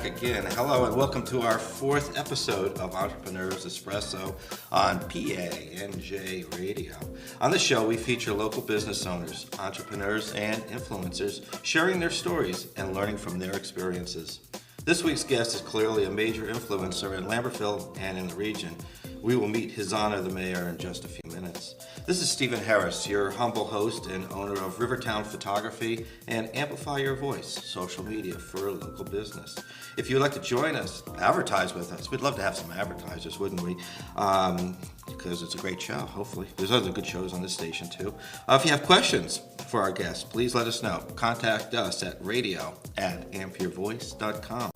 Again, hello and welcome to our fourth episode of Entrepreneurs Espresso on PANJ Radio. On the show, we feature local business owners, entrepreneurs, and influencers sharing their stories and learning from their experiences. This week's guest is clearly a major influencer in Lambertville and in the region. We will meet His Honor the Mayor in just a few minutes. This is Stephen Harris, your humble host and owner of Rivertown Photography and Amplify Your Voice, social media for local business. If you'd like to join us, advertise with us. We'd love to have some advertisers, wouldn't we? Because it's a great show, hopefully. There's other good shows on this station, too. If you have questions for our guests, please let us know. Contact us at radio@ampyourvoice.com.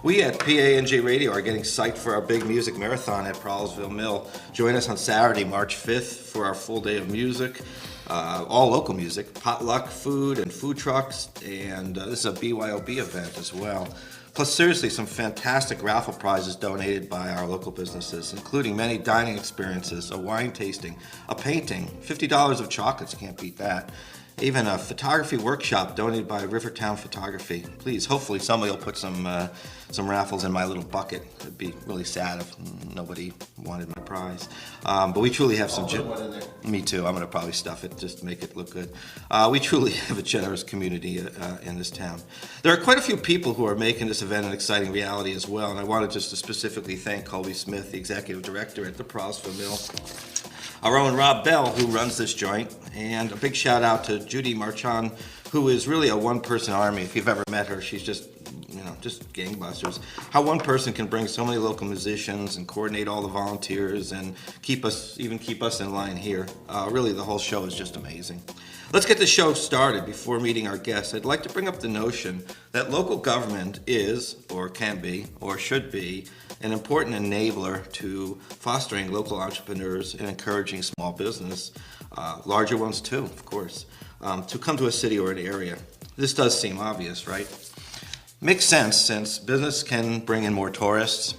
We at PANJ Radio are getting psyched for our big music marathon at Prowlesville Mill. Join us on Saturday, March 5th for our full day of music, all local music, potluck food and food trucks, and this is a BYOB event as well. Plus, seriously, some fantastic raffle prizes donated by our local businesses, including many dining experiences, a wine tasting, a painting, $50 of chocolates, can't beat that. Even a photography workshop donated by Rivertown Photography. Please, hopefully somebody will put some raffles in my little bucket. It'd be really sad if nobody wanted my prize. But we truly have some... Me too. I'm going to probably stuff it just to make it look good. We truly have a generous community in this town. There are quite a few people who are making this event an exciting reality as well, and I wanted just to specifically thank Colby Smith, the executive director at the Prowlesville Mill, our own Rob Bell, who runs this joint, and a big shout out to Judy Marchand, who is really a one-person army. If you've ever met her, she's just gangbusters. How one person can bring so many local musicians and coordinate all the volunteers and keep us in line here. Really, the whole show is just amazing. Let's get the show started. Before meeting our guests, I'd like to bring up the notion that local government is, or can be, or should be, an important enabler to fostering local entrepreneurs and encouraging small business, larger ones too, of course, to come to a city or an area. This does seem obvious, right? Makes sense, since business can bring in more tourists,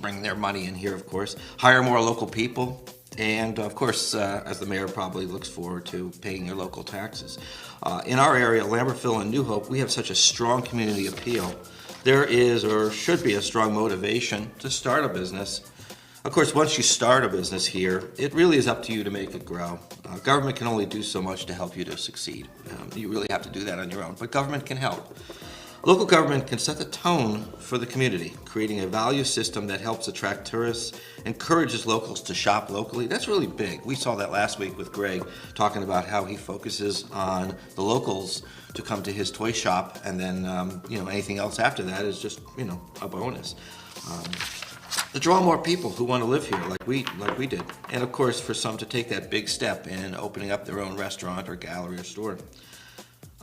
bring their money in here, of course, hire more local people, and of course, as the mayor probably looks forward to, paying your local taxes. In our area, Lambertville and New Hope, we have such a strong community appeal. There is, or should be, a strong motivation to start a business. Of course, once you start a business here, it really is up to you to make it grow. Government can only do so much to help you to succeed. You really have to do that on your own, but government can help. Local government can set the tone for the community, creating a value system that helps attract tourists, encourages locals to shop locally. That's really big. We saw that last week with Greg, talking about how he focuses on the locals to come to his toy shop, and then anything else after that is just a bonus. To draw more people who want to live here like we did, and of course for some to take that big step in opening up their own restaurant or gallery or store.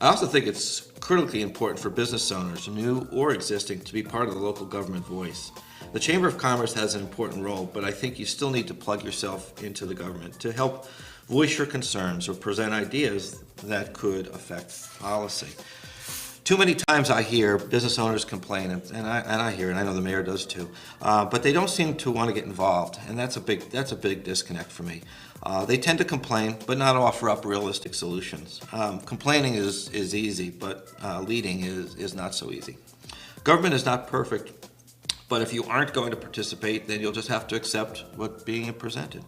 I also think it's critically important for business owners, new or existing, to be part of the local government voice. The Chamber of Commerce has an important role, but I think you still need to plug yourself into the government to help voice your concerns or present ideas that could affect policy. Too many times I hear business owners complain, and I hear, and I know the mayor does too, but they don't seem to want to get involved, and that's a big disconnect for me. They tend to complain, but not offer up realistic solutions. Complaining is easy, but leading is not so easy. Government is not perfect, but if you aren't going to participate, then you'll just have to accept what's being presented.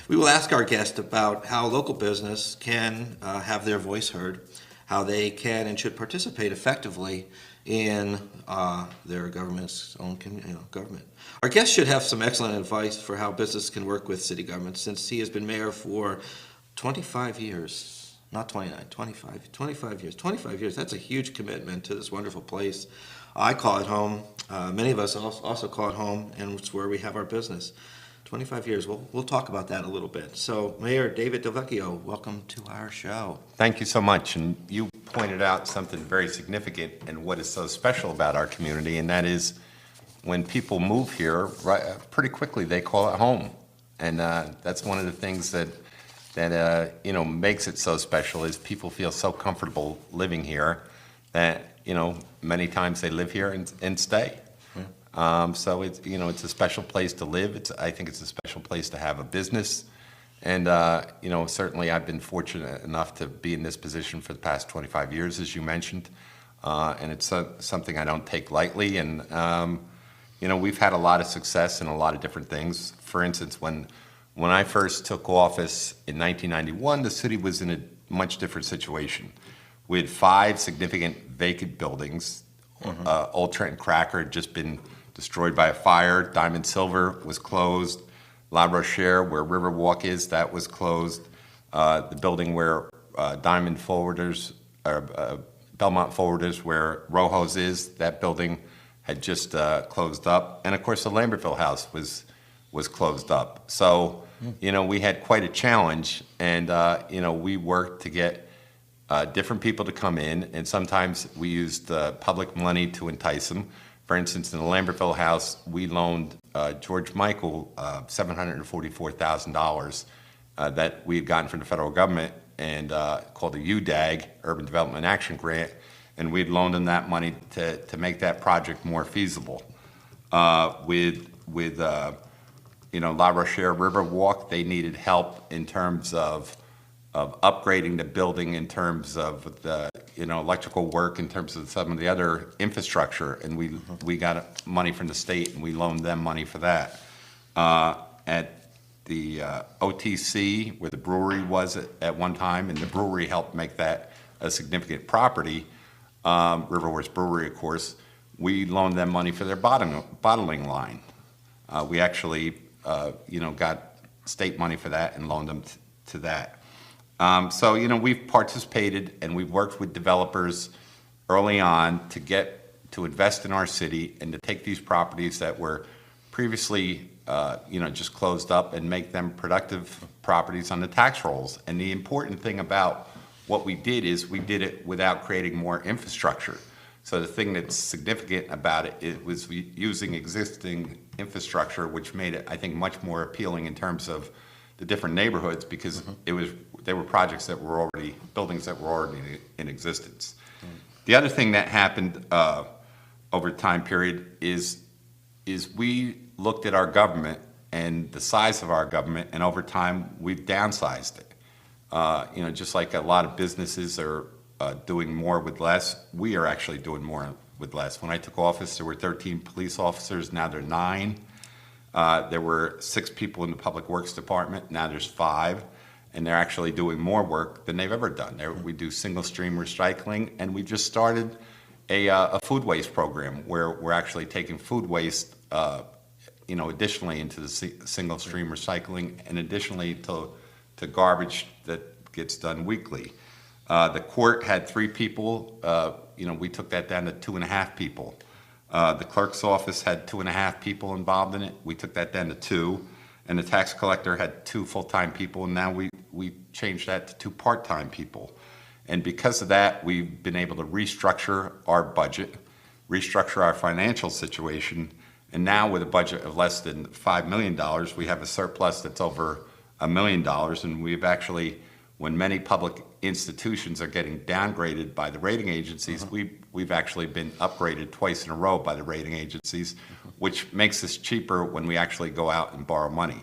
We will ask our guest about how local business can have their voice heard, how they can and should participate effectively in their government's own government. Our guest should have some excellent advice for how business can work with city government, since he has been mayor for 25 years, not 29, 25 years. 25 years, that's a huge commitment to this wonderful place. I call it home. Many of us also call it home, and it's where we have our business. 25 years. We'll talk about that a little bit. So, Mayor David Vecchio, welcome to our show. Thank you so much. And you pointed out something very significant and what is so special about our community, and that is when people move here, pretty quickly they call it home. And that's one of the things that makes it so special, is people feel so comfortable living here that, many times they live here and stay. So it's a special place to live. I think it's a special place to have a business. And, certainly I've been fortunate enough to be in this position for the past 25 years, as you mentioned. And it's something I don't take lightly. And, we've had a lot of success in a lot of different things. For instance, when I first took office in 1991, the city was in a much different situation. We had 5 significant vacant buildings. Old Trenton Cracker had just been destroyed by a fire. Diamond Silver was closed. La Rochère, where Riverwalk is, that was closed. The building where Diamond Forwarders, Belmont Forwarders, where Rojo's is, that building had just closed up. And of course, the Lambertville House was closed up. So, we had quite a challenge, and, we worked to get different people to come in, and sometimes we used public money to entice them. For instance, in the Lambertville House, we loaned George Michael $744,000 that we had gotten from the federal government and called a UDAG, Urban Development Action Grant, and we'd loaned him that money to make that project more feasible. With La Rochère Riverwalk, they needed help in terms of upgrading the building, in terms of the electrical work, in terms of some of the other infrastructure, and we got money from the state and we loaned them money for that. At the OTC, where the brewery was at one time, and the brewery helped make that a significant property, Riverwoods Brewery, of course, we loaned them money for their bottling line. We actually got state money for that and loaned them to that. So we've participated and we've worked with developers early on to invest in our city and to take these properties that were previously just closed up and make them productive properties on the tax rolls. And the important thing about what we did is we did it without creating more infrastructure. So the thing that's significant about it was using existing infrastructure, which made it, I think, much more appealing in terms of the different neighborhoods, because they were buildings that were already in existence. The other thing that happened over the time period is we looked at our government and the size of our government, and over time we've downsized it. Just like a lot of businesses are doing more with less, we are actually doing more with less. When I took office, there were 13 police officers, now there are 9. There were 6 people in the Public Works Department, now there's 5, and they're actually doing more work than they've ever done. We do single stream recycling, and we just started a food waste program where we're actually taking food waste, additionally into the single stream recycling, and additionally to garbage that gets done weekly. The court had 3 people. We took that down to 2.5 people. The clerk's office had 2.5 people involved in it. We took that down to 2. And the tax collector had 2 full-time people, and now we changed that to 2 part-time people. And because of that, we've been able to restructure our budget, restructure our financial situation, and now with a budget of less than $5 million, we have a surplus that's over $1 million, and we've actually, when many public institutions are getting downgraded by the rating agencies, we've actually been upgraded twice in a row by the rating agencies, which makes us cheaper when we actually go out and borrow money.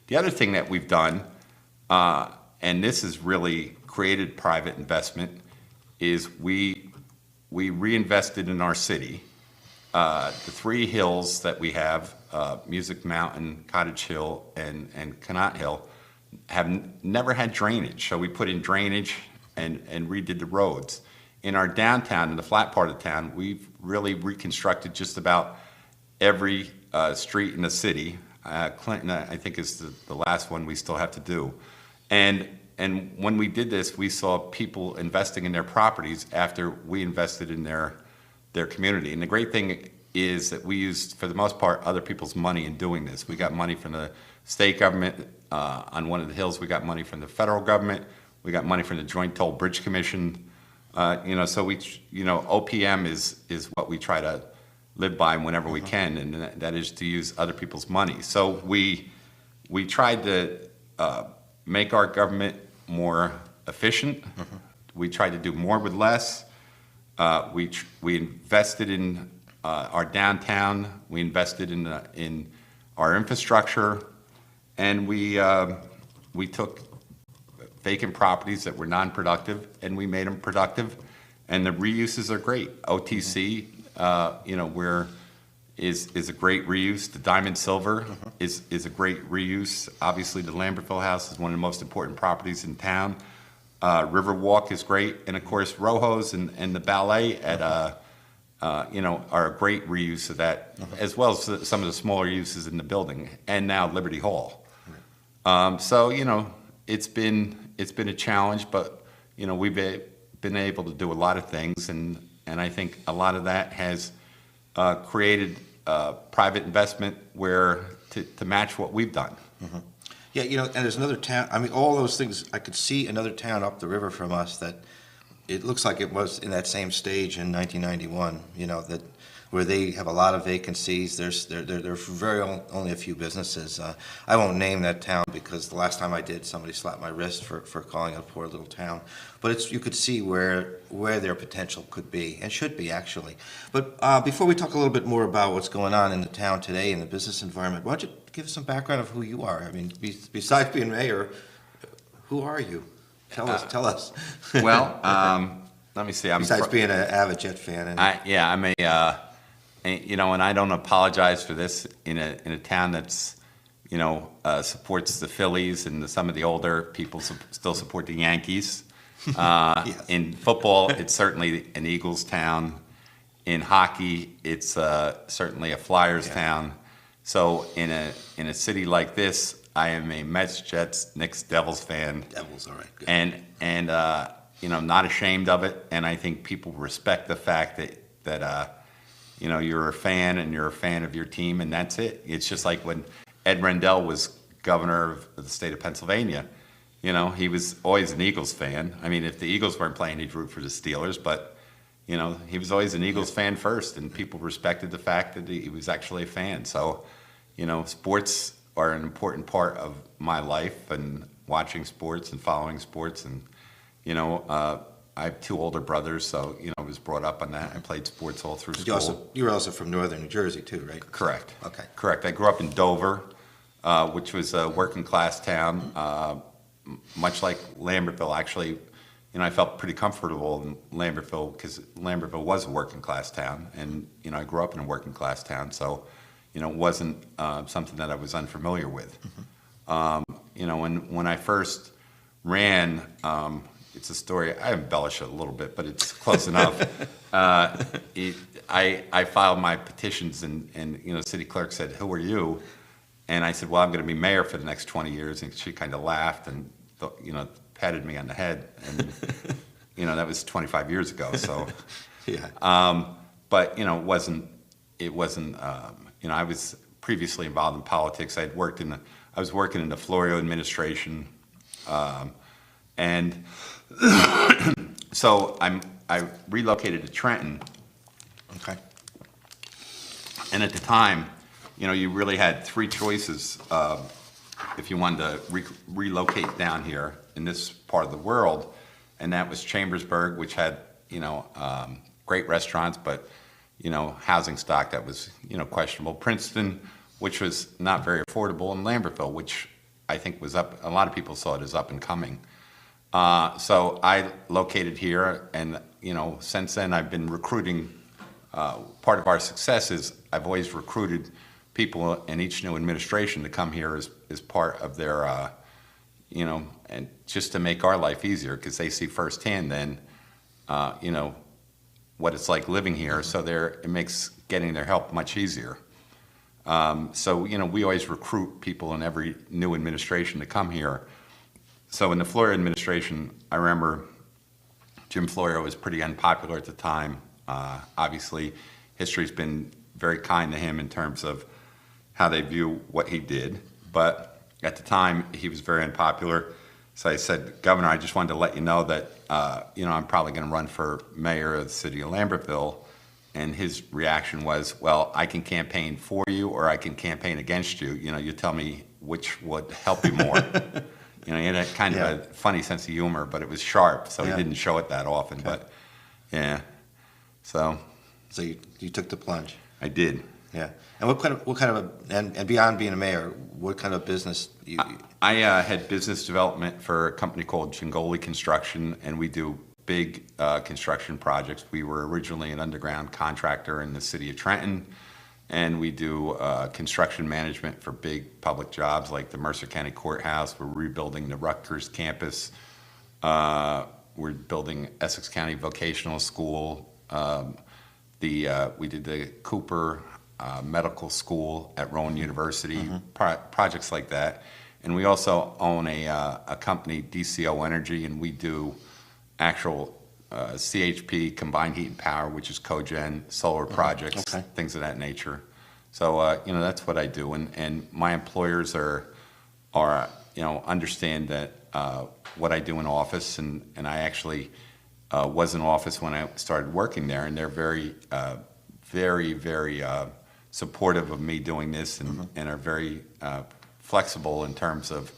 The other thing that we've done, and this has really created private investment, is we reinvested in our city. The 3 hills that we have, Music Mountain, Cottage Hill, and Connaught Hill, have never had drainage. So we put in drainage and redid the roads. In our downtown, in the flat part of town, we've really reconstructed just about every street in the city. Clinton, I think, is the last one we still have to do. And when we did this, we saw people investing in their properties after we invested in their community. And the great thing is that we used, for the most part, other people's money in doing this. We got money from the state government. On one of the hills, we got money from the federal government. We got money from the Joint Toll Bridge Commission. So we, OPM is what we try to live by whenever we can, and that is to use other people's money. So we tried to make our government more efficient. We tried to do more with less. We invested in our downtown. We invested in our infrastructure, and we took vacant properties that were non-productive and we made them productive. And the reuses are great. OTC, where is a great reuse. The Diamond Silver is a great reuse. Obviously, the Lambertville House is one of the most important properties in town. Riverwalk is great, and of course, Rojo's and the ballet at are a great reuse of that, as well as some of the smaller uses in the building, and now Liberty Hall. So it's been a challenge, but we've been able to do a lot of things, and I think a lot of that has created private investment where to match what we've done. Yeah, and there's another town. I mean, all those things. I could see another town up the river from us that it looks like it was in that same stage in 1991. That where they have a lot of vacancies. There's only a few businesses. I won't name that town because the last time I did, somebody slapped my wrist for calling it a poor little town. But you could see where their potential could be and should be actually. But before we talk a little bit more about what's going on in the town today in the business environment, why don't you give us some background of who you are? I mean, besides being mayor, who are you? Tell us. Well, let me see. Besides being an avid Jet fan, I'm a. And I don't apologize for this in a town that's, supports the Phillies and some of the older people still support the Yankees. Yes. In football, it's certainly an Eagles town. In hockey, it's certainly a Flyers town. So in a city like this, I am a Mets, Jets, Knicks, Devils fan. Devils, all right. Good. And not ashamed of it. And I think people respect the fact that you're a fan and you're a fan of your team, and that's it. It's just like when Ed Rendell was governor of the state of Pennsylvania. He was always an Eagles fan. I mean, if the Eagles weren't playing, he'd root for the Steelers, but, he was always an Eagles fan first, and people respected the fact that he was actually a fan. So, sports are an important part of my life, and watching sports and following sports, and, I have two older brothers, so I was brought up on that. I played sports all through school. You were also from northern New Jersey too, right? Correct. Okay. Correct. I grew up in Dover, which was a working class town, much like Lambertville. Actually, I felt pretty comfortable in Lambertville because Lambertville was a working class town, and I grew up in a working class town, so it wasn't something that I was unfamiliar with. When I first ran. It's a story, I embellish it a little bit, but it's close enough. I filed my petitions, and city clerk said, "Who are you?" And I said, "Well, I'm going to be mayor for the next 20 years." And she kind of laughed and, patted me on the head. And, that was 25 years ago. So, yeah. But, it wasn't, I was previously involved in politics. I was working in the Florio administration. And so I relocated to Trenton. Okay. And at the time, you really had three choices if you wanted to relocate down here in this part of the world, and that was Chambersburg, which had great restaurants, but housing stock that was questionable. Princeton, which was not very affordable, and Lambertville, which I think was up. A lot of people saw it as up and coming. So I located here, and since then I've been recruiting. Part of our success is I've always recruited people in each new administration to come here as part of their, and just to make our life easier, because they see firsthand then, what it's like living here. So it makes getting their help much easier. So we always recruit people in every new administration to come here. So in the Florio administration, I remember Jim Florio was pretty unpopular at the time. Obviously, history's been very kind to him in terms of how they view what he did. But at the time, he was very unpopular. So I said, "Governor, I just wanted to let you know that, I'm probably going to run for mayor of the city of Lambertville." And his reaction was, "Well, I can campaign for you or I can campaign against you. You tell me which would help you more." He had a kind of a funny sense of humor, but it was sharp, so he didn't show it that often. Okay. But, yeah. So. So you took the plunge. I did. Yeah. And what kind of and beyond being a mayor, what kind of business I had business development for a company called Jingoli Construction, and we do big construction projects. We were originally an underground contractor in the city of Trenton, and we do construction management for big public jobs like the Mercer County Courthouse. We're rebuilding the Rutgers campus. We're building Essex County Vocational School. We did the Cooper Medical School at Rowan University, projects like that. And we also own a company, DCO Energy, and we do actual CHP, combined heat and power, which is cogen, solar projects, things of that nature. So, that's what I do. And my employers are understand that what I do in office, and I actually was in office when I started working there, and they're very, very supportive of me doing this, and are very flexible in terms of,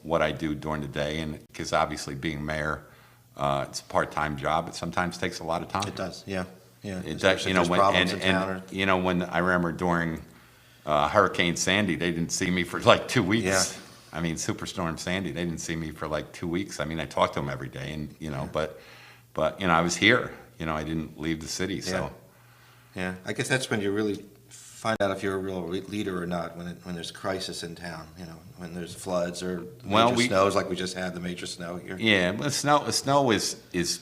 what I do during the day. And because obviously being mayor, it's a part-time job. It sometimes takes a lot of time. It does, yeah. It does, when I remember during Hurricane Sandy, they didn't see me for like 2 weeks. Yeah. I mean, Superstorm Sandy, they didn't see me for like 2 weeks. I mean, I talked to them every day, and but I was here. I didn't leave the city. So yeah, I guess that's when you really find out if you're a real leader or not. When there's a crisis in town, when there's floods or major snows, like we just had the major snow here. Yeah, but snow is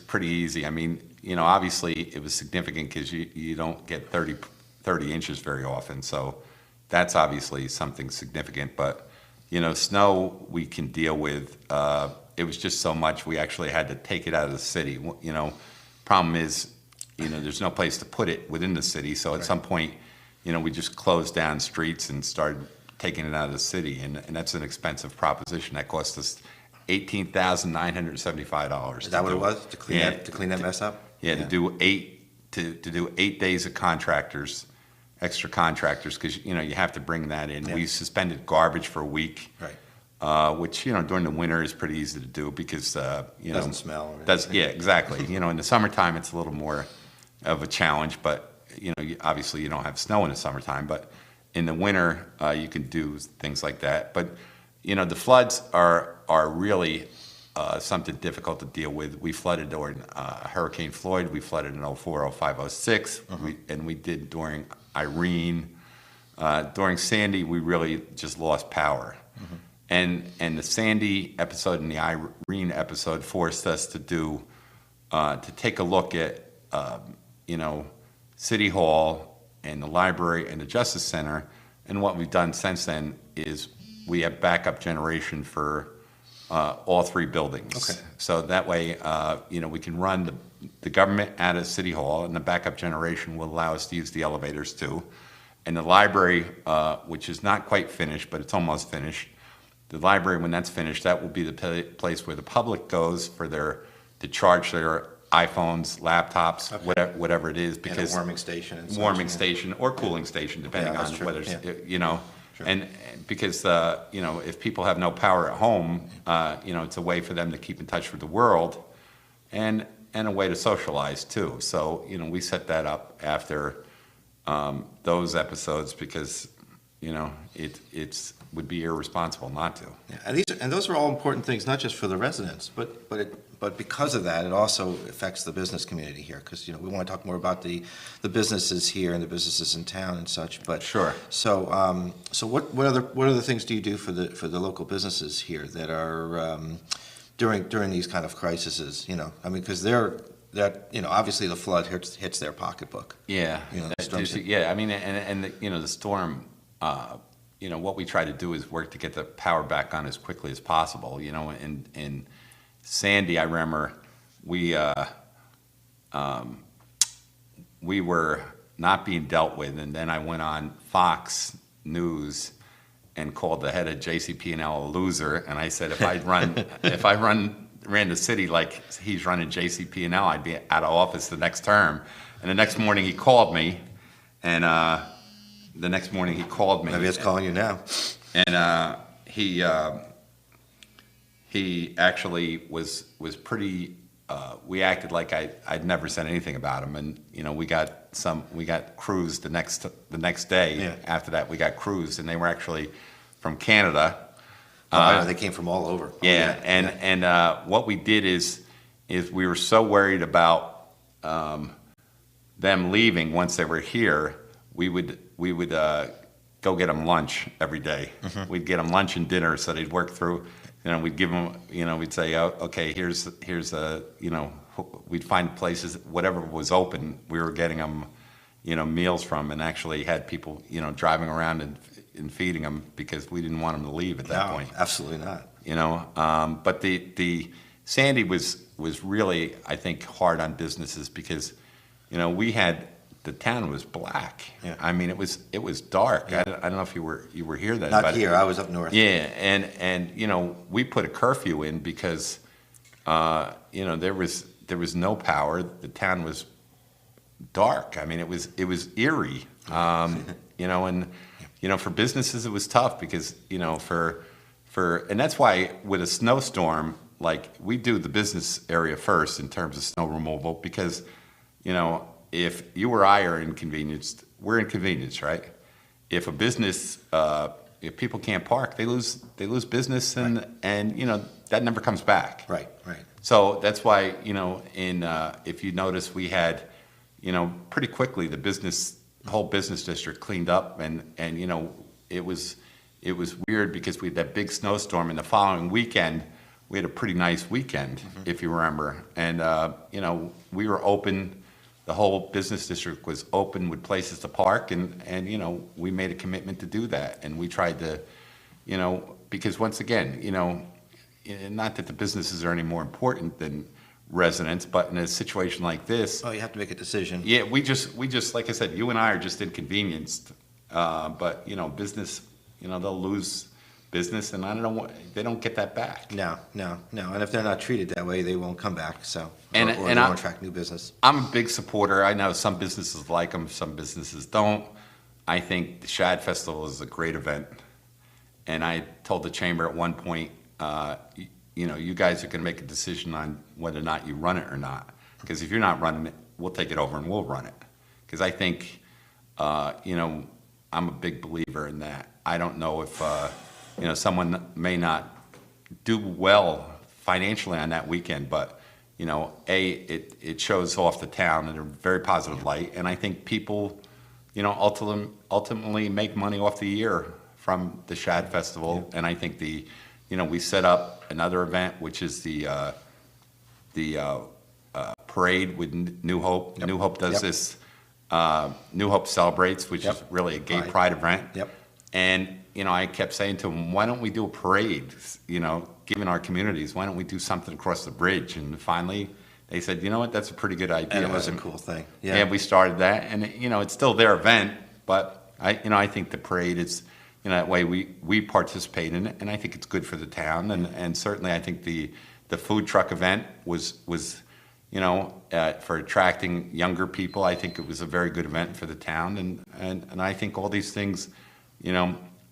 pretty easy. I mean, obviously it was significant because you don't get 30 inches very often. So that's obviously something significant. But snow we can deal with. It was just so much we actually had to take it out of the city. Problem is, there's no place to put it within the city. So at some point, we just closed down streets and started taking it out of the city, and that's an expensive proposition. That cost us $18,975. Is that what it was to clean that mess up? Yeah, to do 8 days of extra contractors, because you have to bring that in. Yeah. We suspended garbage for a week, right? Which during the winter is pretty easy to do because doesn't smell. Yeah, exactly. In the summertime it's a little more of a challenge, but obviously you don't have snow in the summertime. But in the winter you can do things like that. But the floods are really something difficult to deal with. We flooded during Hurricane Floyd. We flooded in 04, 05, 06, and we did during Irene. During Sandy, we really just lost power. And the Sandy episode and the Irene episode forced us to take a look at City Hall and the library and the Justice Center. And what we've done since then is we have backup generation for all three buildings. Okay. So that way, we can run the government out of City Hall, and the backup generation will allow us to use the elevators too. And the library, which is not quite finished, but it's almost finished. The library, when that's finished, that will be the place where the public goes to charge their iPhones, laptops, whatever it is, because warming station, station or cooling station, depending on whether it's, Sure. And because if people have no power at home, it's a way for them to keep in touch with the world, and a way to socialize too. So we set that up after those episodes because it would be irresponsible not to. Yeah, and those are all important things, not just for the residents, but because of that, it also affects the business community here. Because we want to talk more about the businesses here and the businesses in town and such. But sure. So what other things do you do for the local businesses here that are during these kind of crises? Because obviously the flood hits their pocketbook. Yeah. I mean, and the storm. What we try to do is work to get the power back on as quickly as possible. In Sandy, I remember we were not being dealt with, and then I went on Fox News and called the head of JCP&L a loser, and I said if I ran the city like he's running JCP&L, I'd be out of office the next term. And the next morning he called me, and Maybe it's calling you now. And he actually was pretty we acted like I'd never said anything about them, and we got crews the next day. Yeah. After that, we got crews, and they were actually from Canada. I know they came from all over. Yeah, and what we did is we were so worried about them leaving once they were here. We would go get them lunch every day. Mm-hmm. We'd get them lunch and dinner, so they'd work through. We'd give them. We'd say, oh, okay, here's a. We'd find places, whatever was open, we were getting them, meals from, and actually had people, driving around and feeding them because we didn't want them to leave at that point. Absolutely not. But the Sandy was really, I think, hard on businesses because, we had, the town was black. Yeah. I mean, it was dark. Yeah. I don't know if you were here then. Not here. I was up north. Yeah, and we put a curfew in because there was no power. The town was dark. I mean, it was eerie. And for businesses it was tough because and that's why with a snowstorm, like we do the business area first in terms of snow removal because if you or I are inconvenienced, we're inconvenienced, right? If a business, if people can't park, they lose business, and right. and that never comes back. Right. So that's why if you notice, we had pretty quickly the whole business district cleaned up, and it was weird because we had that big snowstorm, and the following weekend we had a pretty nice weekend, mm-hmm. if you remember, and we were open. The whole business district was open with places to park, and we made a commitment to do that, and we tried to, because once again, not that the businesses are any more important than residents, but in a situation like this, you have to make a decision. Yeah, we just like I said, you and I are just inconvenienced, but business, they'll lose business, and I don't know they don't get that back. No, and if they're not treated that way, they won't come back. So or they won't attract new business. I'm a big supporter. I know some businesses like them, some businesses don't. I think the Shad Festival is a great event, and I told the chamber at one point, you guys are going to make a decision on whether or not you run it or not. Because if you're not running it, we'll take it over and we'll run it. Because I think, I'm a big believer in that. I don't know if someone may not do well financially on that weekend, but it shows off the town in a very positive light, and I think people, ultimately make money off the year from the Shad Festival, and I think we set up another event, which is the parade with New Hope. Yep. New Hope does Yep. this. New Hope Celebrates, which Yep. is really a gay pride event. Yep. And I kept saying to them, why don't we do a parade? Given our communities, why don't we do something across the bridge? And finally, they said, you know what, that's a pretty good idea. And it was a cool thing. Yeah. And we started that, and it's still their event, but I think the parade is, that way we participate in it, and I think it's good for the town, and certainly I think the food truck event was for attracting younger people. I think it was a very good event for the town, and I think all these things,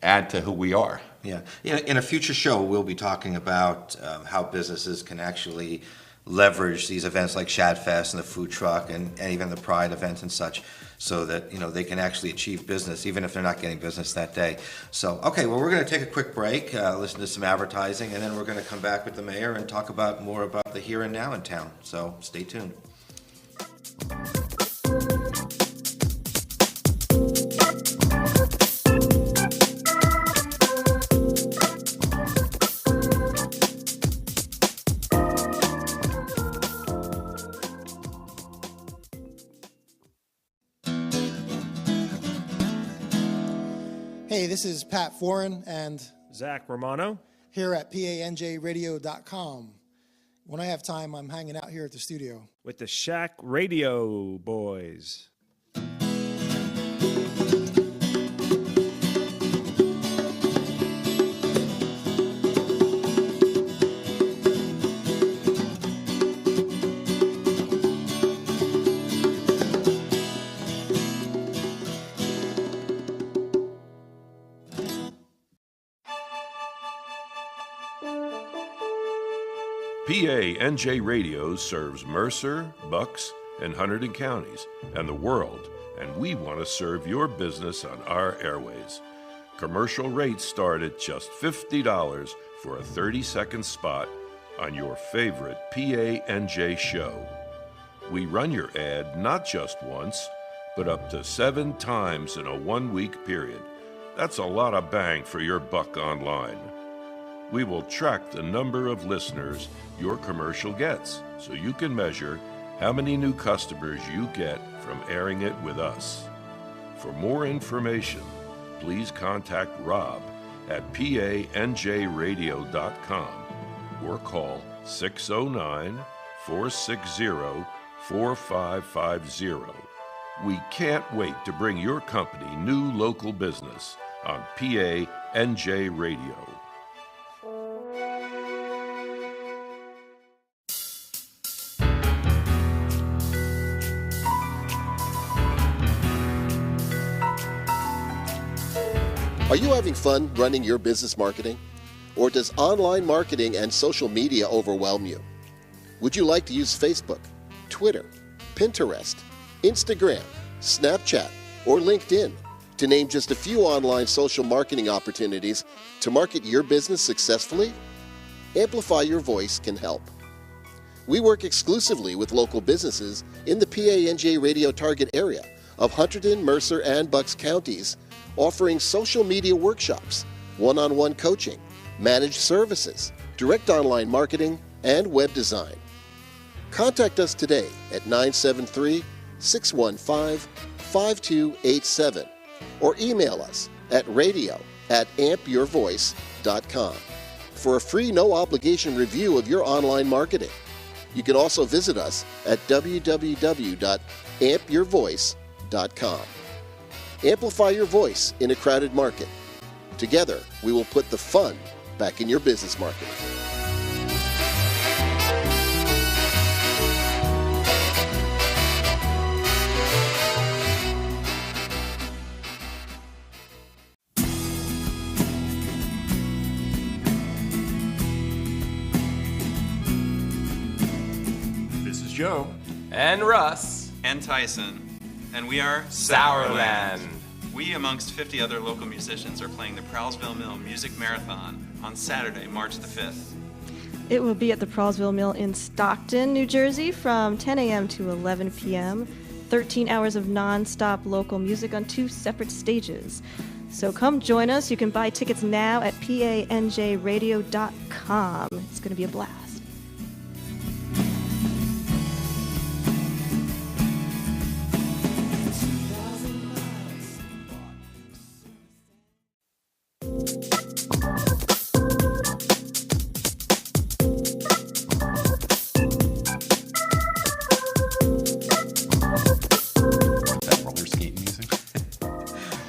add to who we are. Yeah. In a future show, we'll be talking about how businesses can actually leverage these events like Shad Fest and the food truck and even the Pride events and such, so that they can actually achieve business even if they're not getting business that day. So, okay, well, we're going to take a quick break, listen to some advertising, and then we're going to come back with the mayor and talk more about the here and now in town. So stay tuned. Hey, this is Pat Foran and Zach Romano here at PANJradio.com. When I have time, I'm hanging out here at the studio. with the Shack Radio Boys. PANJ Radio serves Mercer, Bucks, and Hunterdon counties and the world, and we want to serve your business on our airways. Commercial rates start at just $50 for a 30-second spot on your favorite PANJ show. We run your ad not just once, but up to 7 times in a 1-week period. That's a lot of bang for your buck online. We will track the number of listeners your commercial gets, so you can measure how many new customers you get from airing it with us. For more information, please contact Rob at panjradio.com or call 609-460-4550. We can't wait to bring your company new local business on PANJ Radio. Are you having fun running your business marketing? Or does online marketing and social media overwhelm you? Would you like to use Facebook, Twitter, Pinterest, Instagram, Snapchat, or LinkedIn, to name just a few online social marketing opportunities to market your business successfully? Amplify Your Voice can help. We work exclusively with local businesses in the PANJ radio target area of Hunterdon, Mercer, and Bucks counties, offering social media workshops, one-on-one coaching, managed services, direct online marketing, and web design. Contact us today at 973-615-5287 or email us at radio@ampyourvoice.com for a free no-obligation review of your online marketing. You can also visit us at www.ampyourvoice.com. Amplify your voice in a crowded market. Together, we will put the fun back in your business marketing. This is Joe. And Russ. And Tyson. And we are Sourland. We, amongst 50 other local musicians, are playing the Prowlesville Mill Music Marathon on Saturday, March the 5th. It will be at the Prowlesville Mill in Stockton, New Jersey from 10 a.m. to 11 p.m. 13 hours of non-stop local music on 2 separate stages. So come join us. You can buy tickets now at panjradio.com. It's going to be a blast.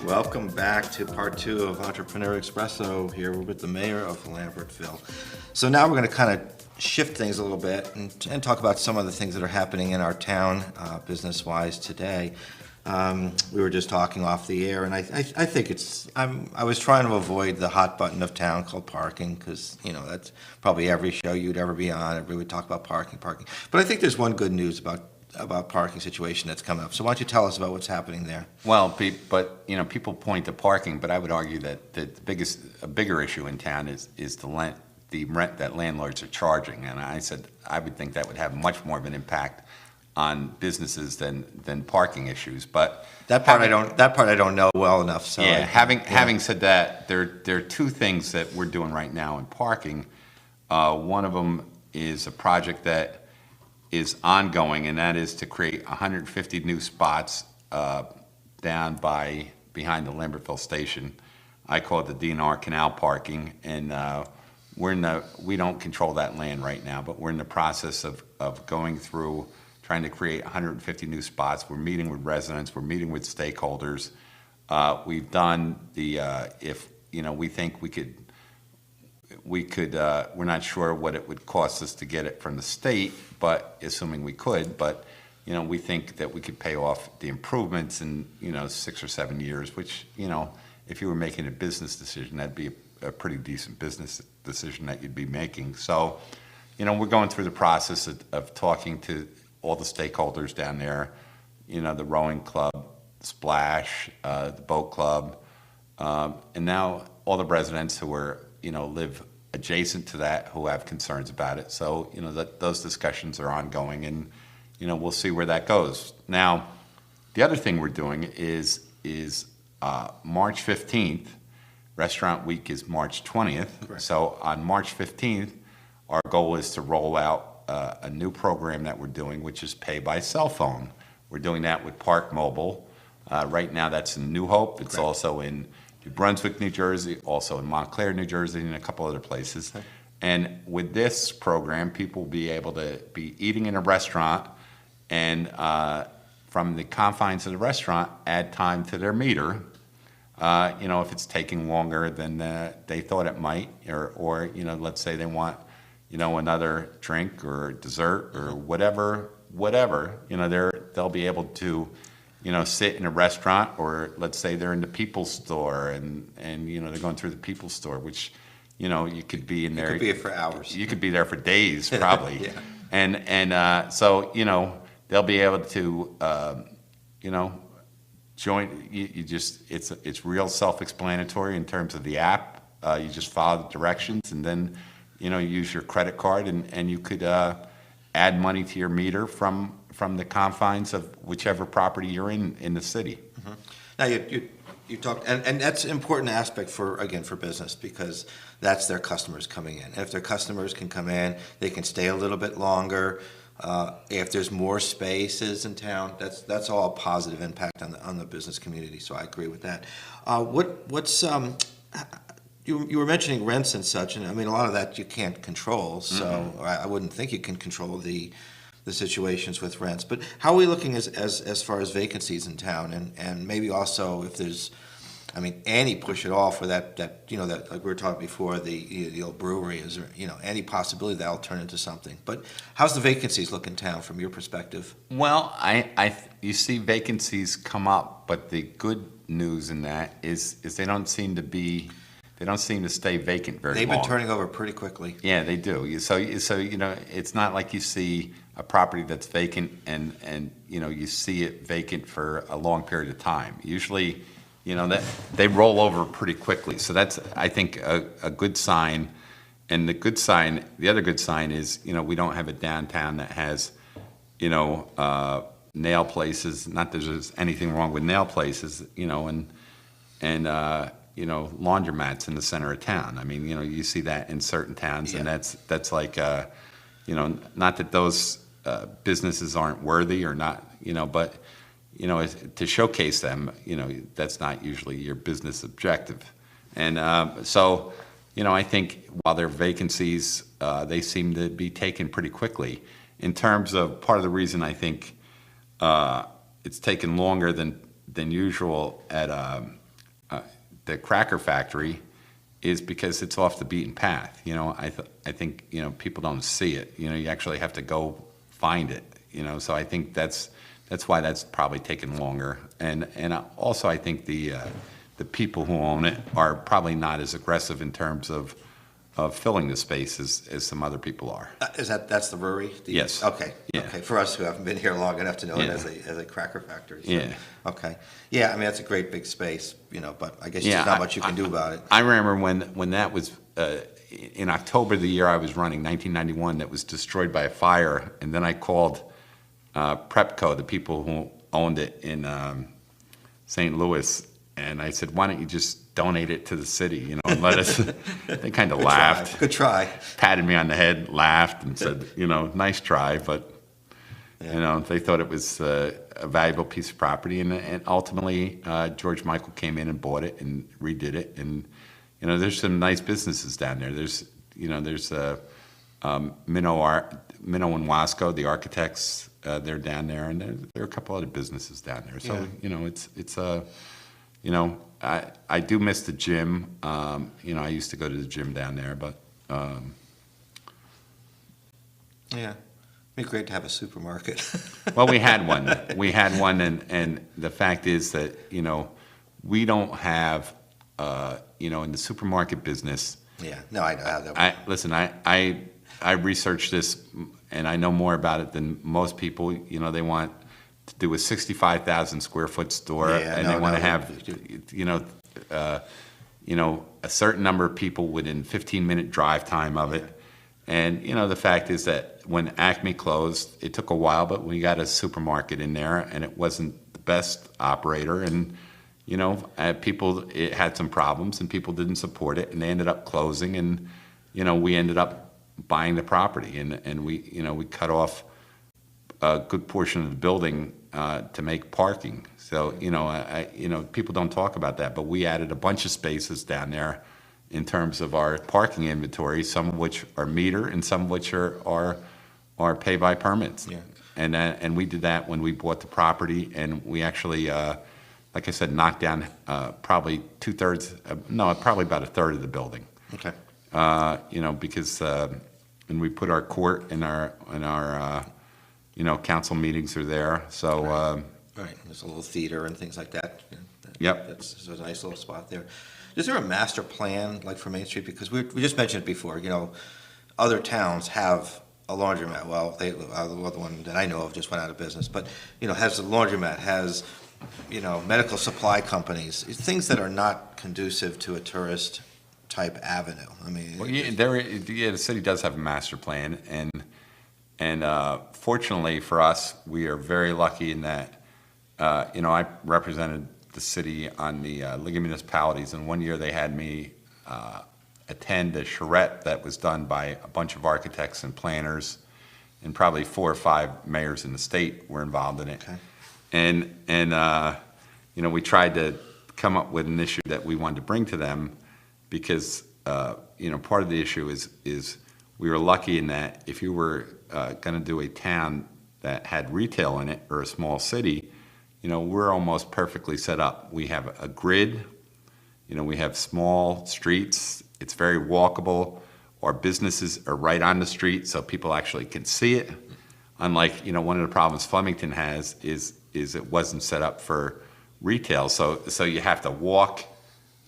Welcome back to part 2 of Entrepreneur Espresso. Here we're with the mayor of Lambertville. So now we're going to kind of shift things a little bit and talk about some of the things that are happening in our town business-wise today. We were just talking off the air, and I think I was trying to avoid the hot button of town called parking, because that's probably every show you'd ever be on. Everybody would talk about parking. But I think there's one good news about parking situation that's coming up. So why don't you tell us about what's happening there? Well, people point to parking, but I would argue that a bigger issue in town is the rent that landlords are charging. And I said I would think that would have much more of an impact on businesses than parking issues. But that part I don't know well enough. So yeah, having said that, there are 2 things that we're doing right now in parking. One of them is a project that is ongoing, and that is to create 150 new spots down behind the Lambertville station. I call it the DNR Canal parking, and we don't control that land right now, but we're in the process of going through trying to create 150 new spots. We're meeting with residents, we're meeting with stakeholders. We've done we think we could, we're not sure what it would cost us to get it from the state, but assuming we could, but we think that we could pay off the improvements in 6 or 7 years, which if you were making a business decision, that'd be a pretty decent business decision that you'd be making. So we're going through the process of talking to all the stakeholders down there, the rowing club, Splash, the boat club, and now all the residents who are, live adjacent to that who have concerns about it. So, those discussions are ongoing, and, we'll see where that goes. Now, the other thing we're doing is March 15th, Restaurant Week is March 20th. Correct. So on March 15th, our goal is to roll out a new program that we're doing, which is pay by cell phone. We're doing that with Park Mobile. Right now, that's in New Hope. It's Correct. also in New Brunswick, New Jersey, also in Montclair, New Jersey, and a couple other places. Okay. And with this program, people will be able to be eating in a restaurant and from the confines of the restaurant, add time to their meter. If it's taking longer than they thought it might, or let's say they want, another drink or dessert or whatever, they'll be able to, sit in a restaurant, or let's say they're in the People's Store and they're going through the People's Store, which, you could be in there. You could be for hours. You could be there for days, probably. Yeah. And so, they'll be able to, join. It's real self-explanatory in terms of the app. You just follow the directions, and then, you use your credit card, and you could add money to your meter from the confines of whichever property you're in the city. Mm-hmm. Now, you talked, and that's an important aspect for business, because that's their customers coming in. And if their customers can come in, they can stay a little bit longer. If there's more spaces in town, that's all a positive impact on the business community. So I agree with that. You were mentioning rents and such, and I mean, a lot of that you can't control. So Mm-hmm. I wouldn't think you can control the situations with rents. But how are we looking as far as vacancies in town, and maybe also if there's, any push at all for that like we were talking before, the old brewery, is there, any possibility that'll turn into something? But how's the vacancies look in town from your perspective? Well, you see vacancies come up, but the good news in that is they don't seem to stay vacant very long. They've been turning over pretty quickly. Yeah, they do. So it's not like you see a property that's vacant and you see it vacant for a long period of time. Usually, that they roll over pretty quickly. So that's, I think, a good sign. And the other good sign is, we don't have a downtown that has, nail places. Not that there's anything wrong with nail places, and laundromats in the center of town. You see that in certain towns, Yeah. and that's like, not that those businesses aren't worthy or not, but to showcase them, that's not usually your business objective. And so, I think while there are vacancies, they seem to be taken pretty quickly. In terms of part of the reason I think it's taken longer than usual at the Cracker Factory is because it's off the beaten path. I think people don't see it. You actually have to go find it. So I think that's why that's probably taken longer. And also I think the people who own it are probably not as aggressive in terms of filling the space as some other people are. That's the brewery? Yes. Okay. Yeah. Okay. For us who haven't been here long enough to know it Yeah. as a Cracker Factory. So. Yeah. Okay. Yeah. That's a great big space, but I guess Yeah, there's not much you can do about it. I remember when that was in October the year I was running, 1991, that was destroyed by a fire, and then I called Prepco, the people who owned it in St. Louis, and I said, why don't you just donate it to the city, and let us. They kind of laughed. Good try. Patted me on the head, laughed, and said, nice try, but they thought it was a valuable piece of property, and ultimately George Michael came in and bought it and redid it, and there's some nice businesses down there. There's Minnow and Wasco, the architects, they're down there, and there are a couple other businesses down there. So I do miss the gym. I used to go to the gym down there, but Yeah. It'd be great to have a supermarket. well, we had one. And the fact is that we don't have in the supermarket business. Yeah. No, I know how that works. Listen, I I researched this, and I know more about it than most people. You know, they want to do a 65,000 square foot store, and they want to have, a certain number of people within 15-minute drive time of it. And, the fact is that when Acme closed, it took a while, but we got a supermarket in there, and it wasn't the best operator. And, it had some problems, and people didn't support it, and they ended up closing. And, we ended up buying the property, and we cut off a good portion of the building to make parking. So, people don't talk about that, but we added a bunch of spaces down there in terms of our parking inventory, some of which are meter and some of which are pay by permits. Yeah. And we did that when we bought the property, and we actually, like I said, knocked down probably probably about a third of the building. Okay. Because and we put our court and our council meetings are there. So. Right. There's a little theater and things like that. Yep. That's a nice little spot there. Is there a master plan like for Main Street? Because we just mentioned it before. Other towns have a laundromat. Well, the one that I know of just went out of business. But has a laundromat, has medical supply companies, things that are not conducive to a tourist type avenue. I mean, the city does have a master plan, and fortunately for us, we are very lucky in that. I represented the city on the League of Municipalities, and one year they had me attend a charrette that was done by a bunch of architects and planners, and probably 4 or 5 mayors in the state were involved in it. Okay. And we tried to come up with an issue that we wanted to bring to them, because part of the issue is we were lucky in that if you were going to do a town that had retail in it, or a small city, we're almost perfectly set up. We have a grid, we have small streets. It's very walkable. Our businesses are right on the street, so people actually can see it. Unlike, one of the problems Flemington has is it wasn't set up for retail. So you have to walk,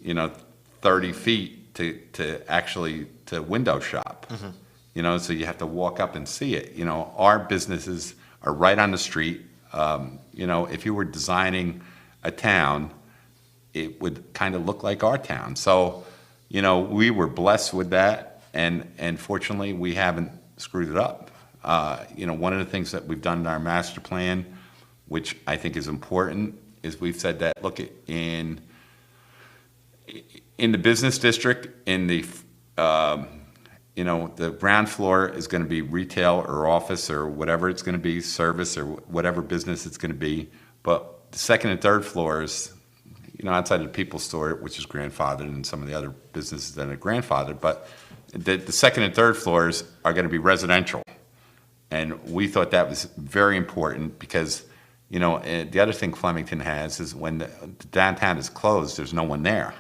30 feet to actually to window shop. Mm-hmm. So you have to walk up and see it. Our businesses are right on the street. If you were designing a town, it would kind of look like our town. So, we were blessed with that, and fortunately, we haven't screwed it up. One of the things that we've done in our master plan, which I think is important, is we've said that, look, in the business district, in the the ground floor is going to be retail or office or whatever it's going to be, service or whatever business it's going to be. But the second and third floors, outside of the People's Store, which is grandfathered, and some of the other businesses that are grandfathered, but the second and third floors are going to be residential. And we thought that was very important because, the other thing Flemington has is when the downtown is closed, there's no one there.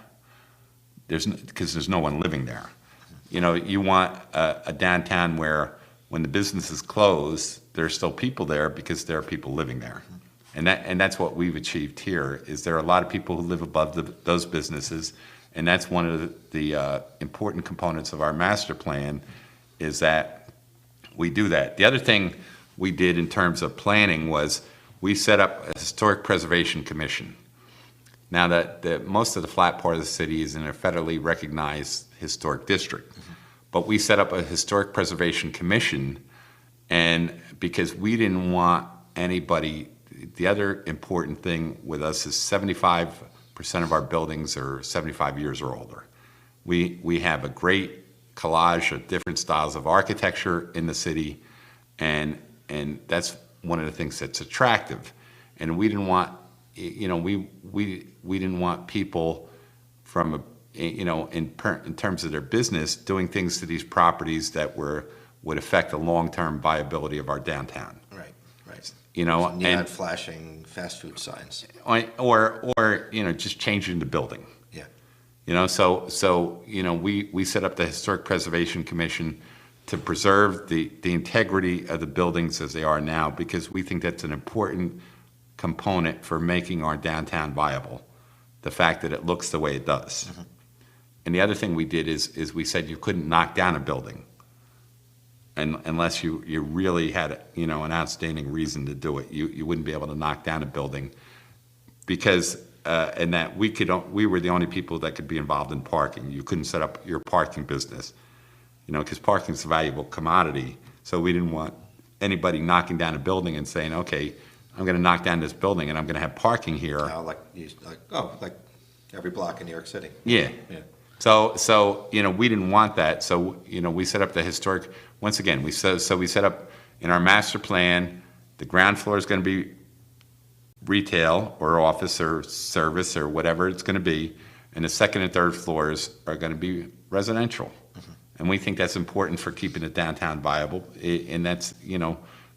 Because there's no one living there. You want a downtown where when the business is closed, there's still people there because there are people living there. And that's what we've achieved here, is there are a lot of people who live above those businesses, and that's one of the important components of our master plan, is that we do that. The other thing we did in terms of planning was we set up a historic preservation commission. Now that most of the flat part of the city is in a federally recognized historic district, but we set up a historic preservation commission, and because we didn't want anybody. The other important thing with us is 75% of our buildings are 75 years or older. We have a great collage of different styles of architecture in the city, and that's one of the things that's attractive. And we didn't want, we didn't want people from in terms of their business doing things to these properties that would affect the long-term viability of our downtown. Right. And flashing fast food signs. Or just changing the building. Yeah. So we set up the Historic Preservation Commission to preserve the integrity of the buildings as they are now, because we think that's an important component for making our downtown viable, the fact that it looks the way it does. Mm-hmm. And the other thing we did is we said you couldn't knock down a building. unless you really had, an outstanding reason to do it. You wouldn't be able to knock down a building because, and that we were the only people that could be involved in parking. You couldn't set up your parking business, because parking is a valuable commodity. So we didn't want anybody knocking down a building and saying, okay, I'm going to knock down this building and I'm going to have parking here. Like every block in New York City. Yeah. So we didn't want that. So we set up the historic. Once again, we set up in our master plan. The ground floor is going to be retail or office or service or whatever it's going to be, and the second and third floors are going to be residential. And we think that's important for keeping the downtown viable. And that's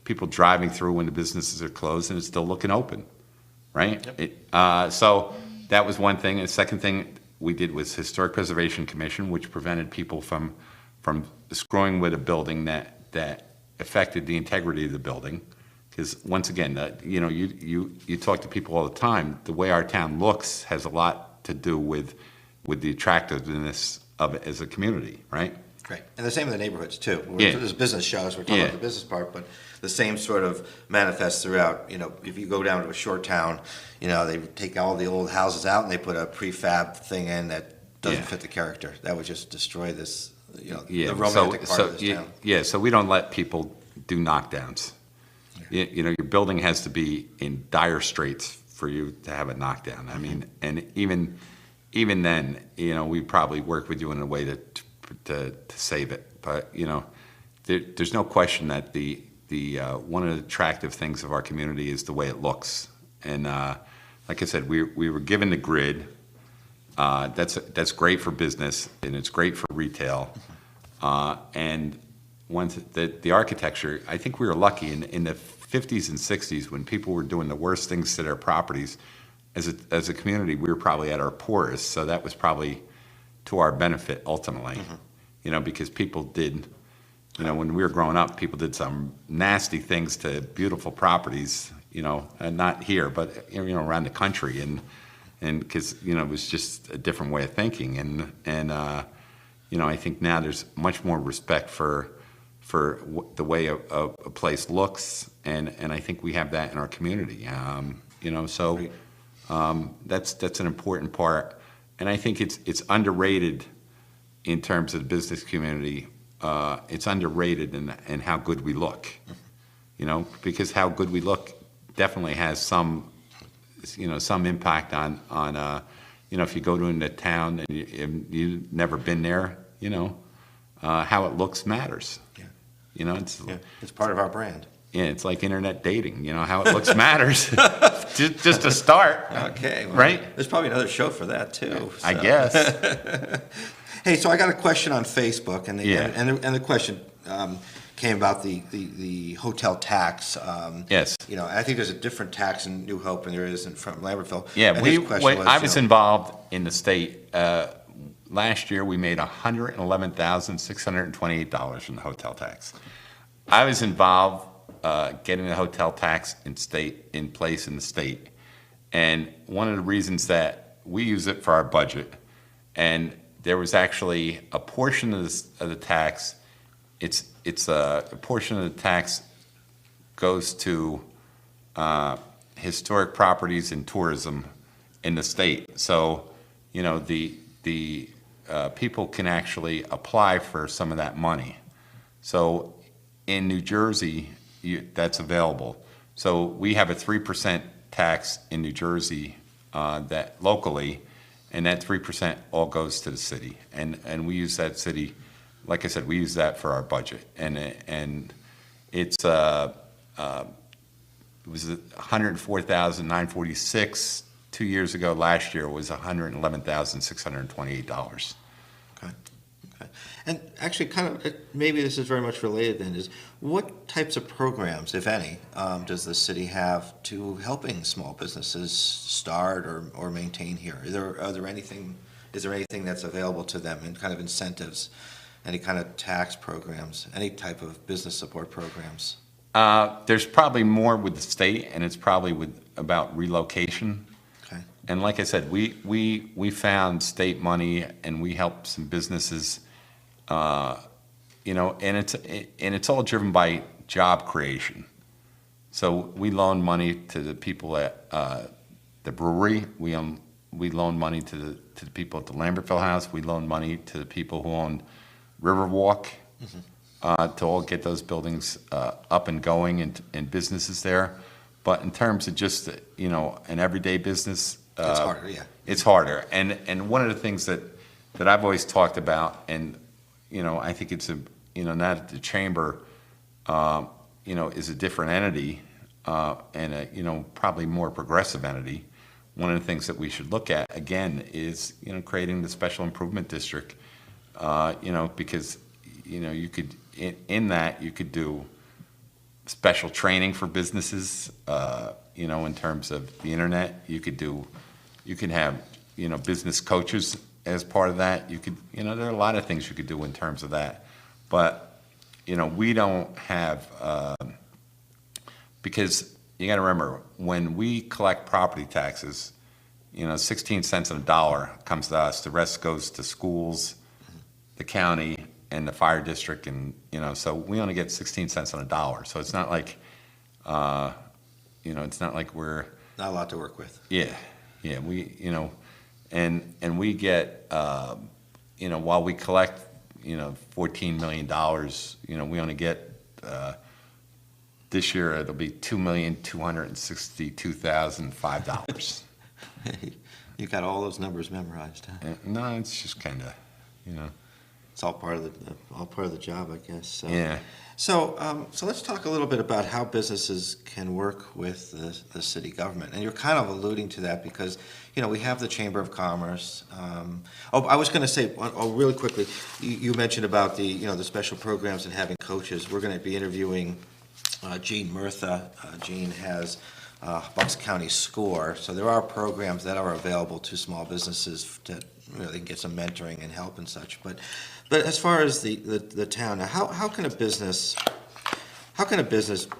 people driving through when the businesses are closed and it's still looking open, right? Yep. So that was one thing. And the second thing we did was Historic Preservation Commission, which prevented people from screwing with a building that affected the integrity of the building. Because once again, you talk to people all the time. The way our town looks has a lot to do with the attractiveness of it as a community, right? Right, and the same in the neighborhoods too. Yeah. There's business shows. We're talking about the business part, but the same sort of manifests throughout. If you go down to a shore town, they take all the old houses out and they put a prefab thing in that doesn't fit the character. That would just destroy this. The romantic part of this town. Yeah, so we don't let people do knockdowns. Yeah. Your building has to be in dire straits for you to have a knockdown. I mean, and even then, we probably work with you in a way to save it. But there's no question that the one of the attractive things of our community is the way it looks. And like I said, we were given the grid. That's great for business and it's great for retail. And once the architecture, I think we were lucky in the 50s and 60s when people were doing the worst things to their properties. As a community, we were probably at our poorest, so that was probably to our benefit ultimately. Because people did, when we were growing up, people did some nasty things to beautiful properties, and not here, but around the country, and because it was just a different way of thinking, and I think now there's much more respect for the way a place looks, and I think we have that in our community. So that's an important part, and I think it's underrated in terms of the business community. It's underrated in how good we look, because how good we look definitely has some impact on if you go to a town and you've never been there, how it looks matters. It's part of our brand. Yeah, it's like internet dating. How it looks matters. just to start. Okay. Well, right? There's probably another show for that too. So. I guess. Hey, so I got a question on Facebook, and the question came about the hotel tax. Yes. I think there's a different tax in New Hope than there is from Lambertville. Yeah, And I was involved in the state. Last year, we made $111,628 from the hotel tax. I was involved getting the hotel tax in place in the state, and one of the reasons that we use it for our budget, and there was actually a portion of the tax. It's a portion of the tax goes to historic properties and tourism in the state. So, the people can actually apply for some of that money. So, in New Jersey, that's available. So we have a 3% tax in New Jersey that locally, and that 3% all goes to the city, and we use that city. Like I said, we use that for our budget, and it's it was $104,946 2 years ago. Last year it was $111,628. Okay. And actually, maybe this is very much related then, is what types of programs, if any, does the city have to helping small businesses start or maintain here? Is there anything that's available to them in kind of incentives, any kind of tax programs, any type of business support programs? There's probably more with the state, and it's probably about relocation. Okay. And like I said, we found state money, and we helped some businesses and it's all driven by job creation. So we loan money to the people at the brewery. We loan money to the people at the Lambertville House. We loan money to the people who own Riverwalk to all get those buildings up and going and businesses there. But in terms of just an everyday business, It's harder, yeah. It's harder. And one of the things that I've always talked about, and I think it's now that the chamber is a different entity and a probably more progressive entity. One of the things that we should look at again is creating the special improvement district. Because you could in that you could do special training for businesses. In terms of the internet, you could have business coaches as part of that. You could there are a lot of things you could do in terms of that, but we don't have because you got to remember when we collect property taxes, 16 cents on a dollar comes to us. The rest goes to schools, the county, and the fire district, and so we only get 16 cents on a dollar. So it's not like it's not like we're Not a lot to work with. Yeah, we and we get while we collect $14 million, we only get this year it'll be $2,262,005. You got all those numbers memorized, huh? No, it's just kind of It's all part of the job, I guess. So. Yeah. So let's talk a little bit about how businesses can work with the city government, and you're kind of alluding to that because we have the Chamber of Commerce. I was going to say really quickly. You mentioned about the special programs and having coaches. We're going to be interviewing Jean Murtha. Jean has Bucks County SCORE, so there are programs that are available to small businesses to they can get some mentoring and help and such. But as far as the town, now, how can a business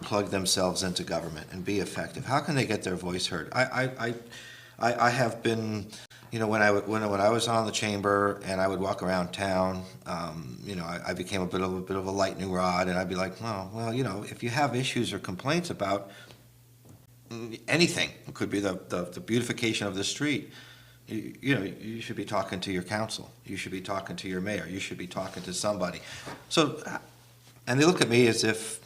plug themselves into government and be effective? How can they get their voice heard? I have been, when I was on the chamber and I would walk around town, I became a bit of a lightning rod, and I'd be like, well, if you have issues or complaints about anything, it could be the beautification of the street. You should be talking to your council. You should be talking to your mayor. You should be talking to somebody. So, and they look at me as if,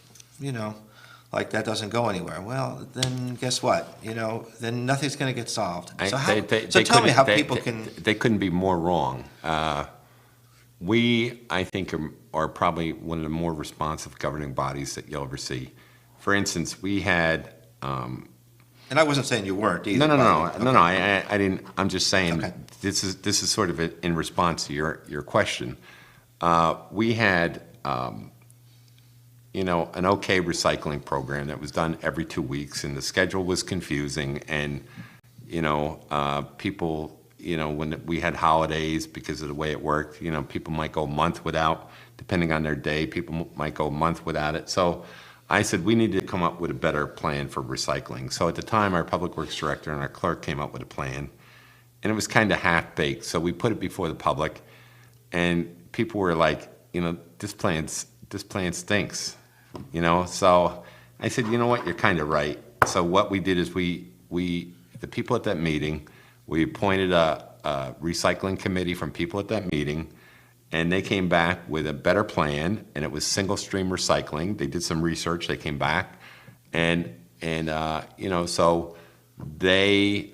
like that doesn't go anywhere. Well, then guess what? Then nothing's going to get solved. So tell me how people can. They couldn't be more wrong. We, I think, are probably one of the more responsive governing bodies that you'll ever see. For instance, we had. And I wasn't saying you weren't either. No. I didn't. I'm just saying this is sort of in response to your question. We had an okay recycling program that was done every 2 weeks, and the schedule was confusing, and people when we had holidays because of the way it worked, people might go a month without, depending on their day. People might go a month without it. So I said we need to come up with a better plan for recycling. So at the time, our public works director and our clerk came up with a plan, and it was kind of half-baked. So we put it before the public, and people were like, this plan stinks, So I said, you know what, you're kind of right. So what we did is we the people at that meeting, we appointed a recycling committee from people at that meeting. And they came back with a better plan, and it was single stream recycling. They did some research. They came back, and so they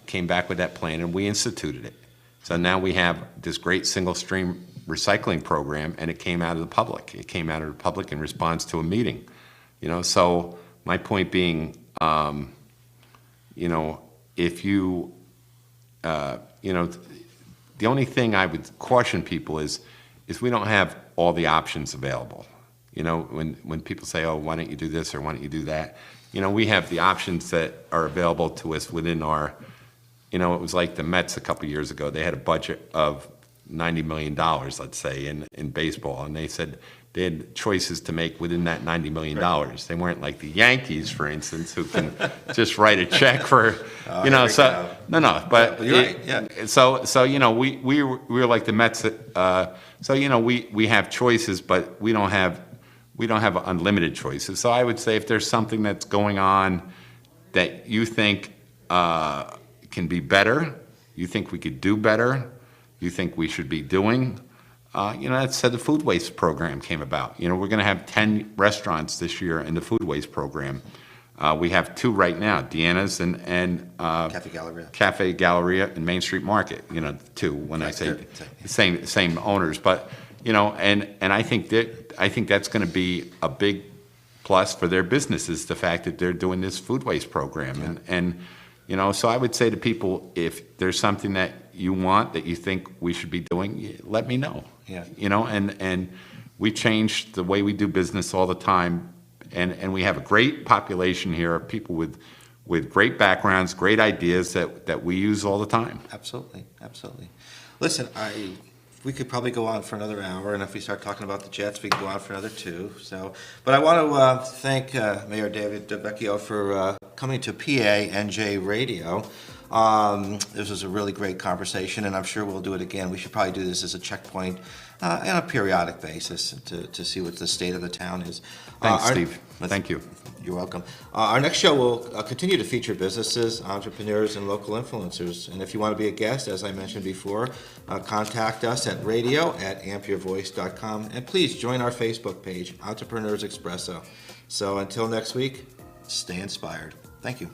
came back with that plan, and we instituted it. So now we have this great single stream recycling program, and it came out of the public. It came out of the public in response to a meeting. So my point being, if you, the only thing I would caution people is we don't have all the options available. When people say, oh, why don't you do this or why don't you do that? We have the options that are available to us within our, it was like the Mets a couple years ago. They had a budget of $90 million, let's say, in baseball, and they said they had choices to make within that $90 million. Right. They weren't like the Yankees, for instance, who can just write a check for, Here we go. but you're right, yeah. So we were like the Mets. We have choices, but we don't have unlimited choices. So I would say if there's something that's going on that you think can be better, you think we could do better, you think we should be doing, that's how the food waste program came about. We're going to have 10 restaurants this year in the food waste program. We have 2 right now, Deanna's and Cafe Galleria and Main Street Market. 2 when I say same owners, but and I think that's going to be a big plus for their businesses, the fact that they're doing this food waste program. And so I would say to people, if there's something that you want that you think we should be doing, let me know. Yeah. And we change the way we do business all the time, and we have a great population here of people with great backgrounds, great ideas that we use all the time. Absolutely. Listen, we could probably go on for another hour, and if we start talking about the Jets, we can go on for another 2. But I want to thank Mayor David Vecchio for coming to PANJ Radio. This was a really great conversation, and I'm sure we'll do it again. We should probably do this as a checkpoint on a periodic basis to see what the state of the town is. Thanks, Steve. Thank you. You're welcome. Our next show will continue to feature businesses, entrepreneurs, and local influencers. And if you want to be a guest, as I mentioned before, contact us at radio@ampyourvoice.com. And please join our Facebook page, Entrepreneurs Espresso. So until next week, stay inspired. Thank you.